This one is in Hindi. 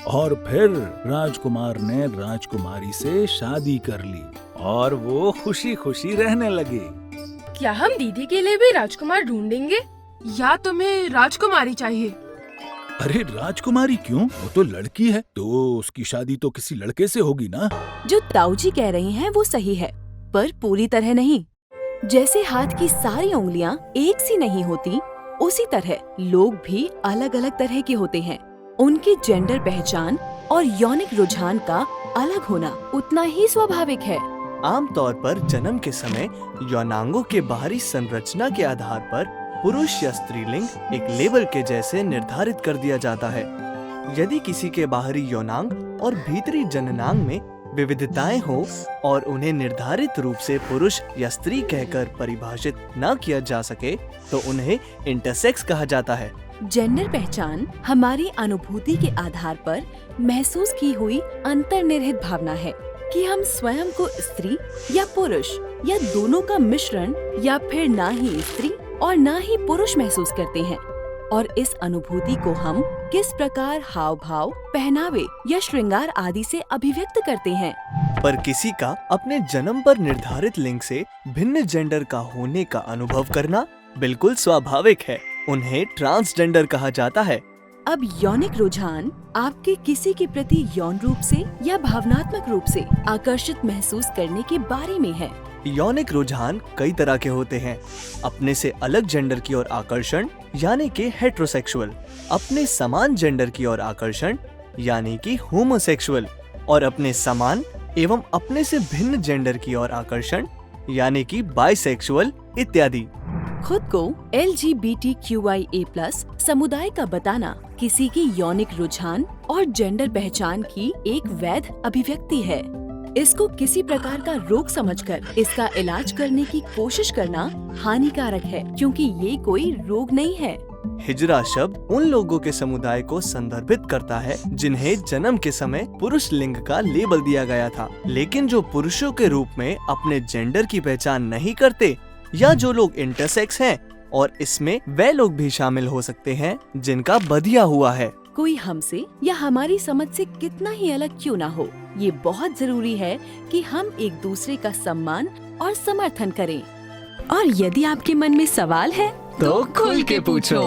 और फिर राजकुमार ने राजकुमारी से शादी कर ली और वो खुशी खुशी रहने लगे। क्या हम दीदी के लिए भी राजकुमार ढूंढेंगे या तुम्हें राजकुमारी चाहिए? अरे राजकुमारी क्यों? वो तो लड़की है, तो उसकी शादी तो किसी लड़के से होगी ना। जो ताऊजी कह रही हैं वो सही है, पर पूरी तरह नहीं। जैसे हाथ की सारी उंगलियां एक सी नहीं होती, उसी तरह लोग भी अलग अलग तरह के होते हैं। उनकी जेंडर पहचान और यौनिक रुझान का अलग होना उतना ही स्वाभाविक है। आमतौर पर जन्म के समय यौनांगों के बाहरी संरचना के आधार पर पुरुष या स्त्रीलिंग एक लेबल के जैसे निर्धारित कर दिया जाता है। यदि किसी के बाहरी यौनांग और भीतरी जननांग में विविधताएं हो और उन्हें निर्धारित रूप से पुरुष या स्त्री कहकर परिभाषित न किया जा सके, तो उन्हें इंटरसेक्स कहा जाता है। जेंडर पहचान हमारी अनुभूति के आधार पर महसूस की हुई अंतर्निहित भावना है कि हम स्वयं को स्त्री या पुरुष या दोनों का मिश्रण या फिर ना ही स्त्री और ना ही पुरुष महसूस करते हैं, और इस अनुभूति को हम किस प्रकार हाव भाव, पहनावे या श्रृंगार आदि से अभिव्यक्त करते हैं। पर किसी का अपने जन्म पर निर्धारित लिंग से भिन्न जेंडर का होने का अनुभव करना बिल्कुल स्वाभाविक है। उन्हें ट्रांसजेंडर कहा जाता है। अब यौनिक रुझान आपके किसी के प्रति यौन रूप से या भावनात्मक रूप से आकर्षित महसूस करने के बारे में है। यौनिक रुझान कई तरह के होते हैं। अपने से अलग जेंडर की ओर आकर्षण यानी कि हेट्रोसेक्सुअल, अपने समान जेंडर की ओर आकर्षण यानी कि होमोसेक्सुअल, और अपने समान एवं अपने से भिन्न जेंडर की ओर आकर्षण यानी कि बाइसेक्सुअल इत्यादि। खुद को LGBTQIA+ समुदाय का बताना किसी की यौनिक रुझान और जेंडर पहचान की एक वैध अभिव्यक्ति है। इसको किसी प्रकार का रोग समझकर इसका इलाज करने की कोशिश करना हानिकारक है, क्योंकि ये कोई रोग नहीं है। हिजरा शब्द उन लोगों के समुदाय को संदर्भित करता है जिन्हें जन्म के समय पुरुष लिंग का लेबल दिया गया था, लेकिन जो पुरुषों के रूप में अपने जेंडर की पहचान नहीं करते, या जो लोग इंटरसेक्स हैं, और इसमें वे लोग भी शामिल हो सकते हैं जिनका बधिया हुआ है। कोई हमसे या हमारी समझ से कितना ही अलग क्यों ना हो, ये बहुत जरूरी है कि हम एक दूसरे का सम्मान और समर्थन करें। और यदि आपके मन में सवाल है तो खुल के पूछो।